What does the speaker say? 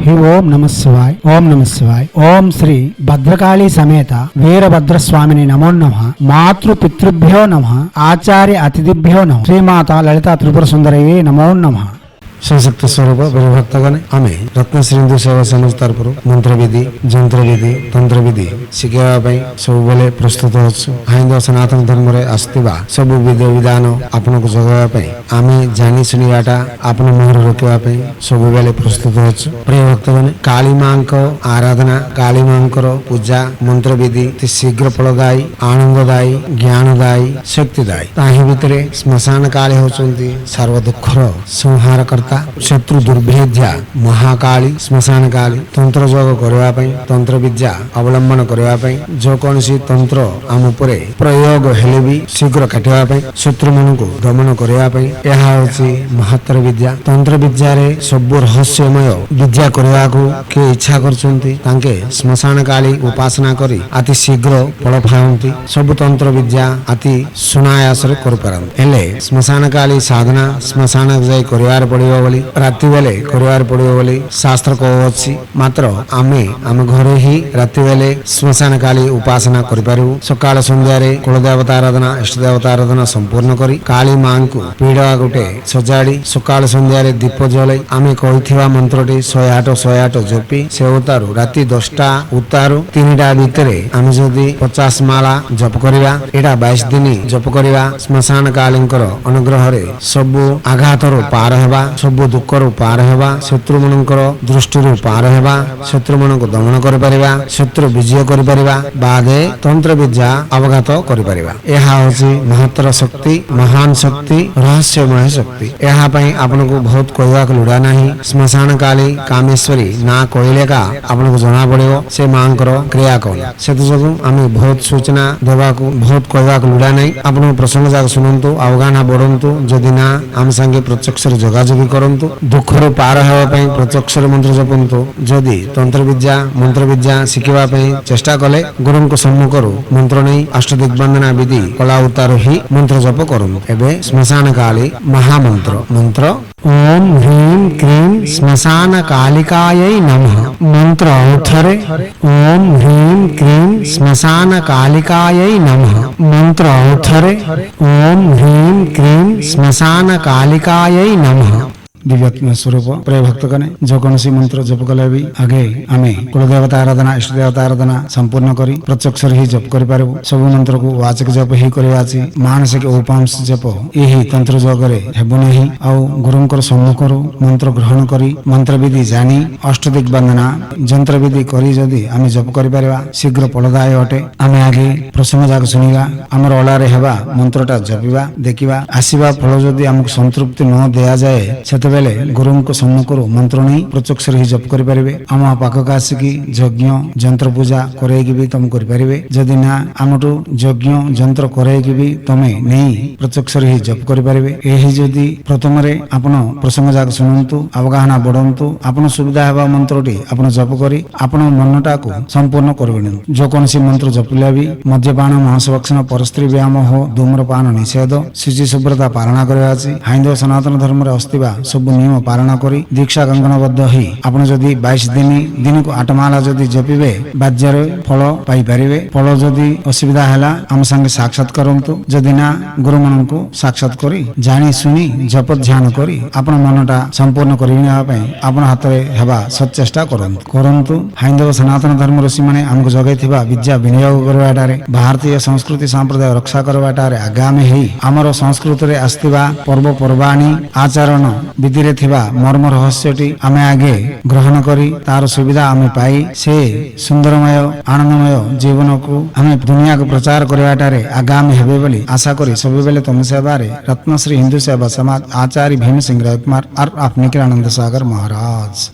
హి ఓం నమః శివాయ ఓం నమః శివాయ ఓం శ్రీ భద్రకాళీ సమేత వీరభద్రస్వామిని నమో నమః మాతృ పితృభ్యో నమః ఆచార్య అతిథిభ్యో నమః శ్రీమాత లలితా త్రిపుర సుందరయే నమో నమః। शिवशक्ति स्वरूप भक्तगण आमे रत्नश्री हिंदू सेवा समाज तरफ मंत्रविधि जंत्रविधि तंत्रविधि शिखापी सब बेले प्रस्तुत हिंदू सनातन धर्म आसुवा सब विधि विधान आपन को जगवाई आम जानी शुणियाटा आपन मुहर रोकवाई सब बेले प्रस्तुत प्रिय भक्तगण काली माँ आराधना काली माँ पूजा मंत्रविधि शीघ्र फलदायी आनंददायी ज्ञानदायी शक्तिदायी ताहि भितर श्मशान काली होचंती सर्व दुखर संहार करता शत्रु दुर्भेद्या महाकाली श्मशान काली तंत्र जोग करने तंत्र विद्या अवलंबन करने जो कौन सी तंत्र आम उपरे प्रयोग हेले भी शीघ्र काटिया शत्रु मन को दमन करने यह महत्तर विद्या तंत्र विद्या सब रहस्यमय विद्या करने को किए इच्छा करछंती तांके श्मशान काली उपासना करी अति शीघ्र फल पाती सब तंत्र विद्या अति सुनायास कर पारंती श्मशान काली साधना श्मशान जाई करिवार पड़िबो बोली राति बेले करिवार पड़िबो बोली शास्त्र कहउछि मात्र आमे आम घरे ही राति बेले श्मशान काली उपासना करि पारिबु सकाळ संध्या रे कुलदेवता आराधना इष्ट देवता आराधना संपूर्ण करी काली मां को पीड़ा गोटे सजाड़ी सकाळ संध्या रे दीप जलाई आमे कहिथिबा मंत्रटी 108 जपी से उतारू राति 10टा उतारू 3टा भितरे आमे जदी 50 माला जप करिवा एटा 22 दिन जप करिवा श्मशान कालींकर अनुग्रह रे सब आघातर पार हेबा सब दुखर पार हेबा शत्रु मनकर दृष्टि पार हेबा शत्रु मन को दमन कर परिबा शत्रु विजय कर परिबा बादे तंत्र विद्या अवगत कर परिबा एहा होची महत्तर शक्ति महान शक्ति रहस्यमय शक्ति एहा पई आपन को बहुत कहवा लुड़ा नहीं श्मशान काली कामेश्वरी ना कहले का आपन को जना पड़िबो से मांकर क्रिया कोन सेतु जगु आमे बहुत सूचना देवा को बहुत कहवा लुड़ा नहीं आपन प्रसंग जाक सुनंतु अवगाना बढंतु जदि ना आम संगे प्रत्यक्ष जोगाजोगी करंतु दुखर पार हेबा प्रत्यक्ष मंत्र जपंतु जदि तंत्र विद्या मंत्र विद्या शिखिबा चेष्टा कले गुरु को सम्मुखरु मंत्र नहीं अष्ट दिग्बंधना विधि कला उतार ही मंत्र जप करंतु एबे श्मशान काली महामंत्र मंत्र ओम ह्रीं क्रीं श्मशान कालिकायै नमः मंत्र औथरे ओम ह्रीं क्रीं श्मशान कालिकायै नमः मंत्र औथरे ओम ह्रीं क्रीं श्मशान कालिकायै नमः। दिव्यात्म स्वरूप प्रिय भक्तगण जो कौन मंत्र जप कले भी आगे आमे कुलदेवता आराधना इष्ट देवता आराधना संपूर्ण करी प्रत्यक्ष ही जप कर पारबु सब मंत्र को वाचक जप ही करवा मानसिक उपांश जप यही तंत्र जगरे हेबो नहीं आउ गुरुंकर सम्मुखरु मंत्र ग्रहण करी मंत्र विधि जानी अष्ट दिग्बंधना जंत्र विधि करी जदि आमे जप कर पारबा शीघ्र फलदायी अटे आमे आगे प्रसंग जाक सुनिबा हमर ओलारे हेबा मंत्रटा जपिबा देखिबा आसीबा फल जदि हमको संतृप्ति न दिया जाए सेते बेले गुरु को सम्मुखरु मंत्र नहीं प्रत्यक्ष ही जप कर पारे आम पाखक आसिकी यज्ञ जंत्र पूजा करैकी भी तुम कर पारे जदि ना आमठू यज्ञ जंत्र करैकी भी तमे नहीं प्रत्यक्ष ही जप कर पारे एही जदि प्रथम रे आपण प्रसंग जाक सुनंतु अवगाहना बढ़ंतु आपण सुविधा हेबा मंत्रटी आपण जप करी आपण मनटा को संपूर्ण करबेन जो कोनसी मंत्र जपिला भी मद्यपान मांसभक्षण परस्त्री व्यायाम हो धूम्रपान निषेध शुचि शुभ्रता पालना करबा अछि हिंदू सनातन धर्म रे अस्तिबा सब नियम पालना करी दीक्षा कंकणबद्ध ही आपण जदि 22 दिन को 8 माला जदि जपिबे बाज्यर फल पाई परिबे फल जदि असुविधा हैला हम संगे साक्षात करंतु जदि ना गुरु मन को साक्षात करी जानी सुनी जप ध्यान करी आपण मनटा संपूर्ण करिना पई आपण हाथ रे हेबा सचेष्टा करंतु हिंदू सनातन धर्म ऋषि माने हमको जगैथिबा विद्या विनियोग करबाटारे भारतीय संस्कृति संप्रदाय रक्षा करबाटारे आगामी ही हमर संस्कृति रे आस्तिबा पर्व पर्वाणी आचरण विधि रे थिबा मर्म रहस्यटी आमे आगे ग्रहण करी तार सुविधा आमे पाई से सुंदरमय आनंदमय जीवन को आमे दुनिया को प्रचार करबाटारे आगामी हेबे बोली आशा करी सब बेले तुम सेवारे रत्नश्री हिंदू सेवा समाज आचार्य भीम सिंह राय कुमार और आप निखिलानंद सागर महाराज।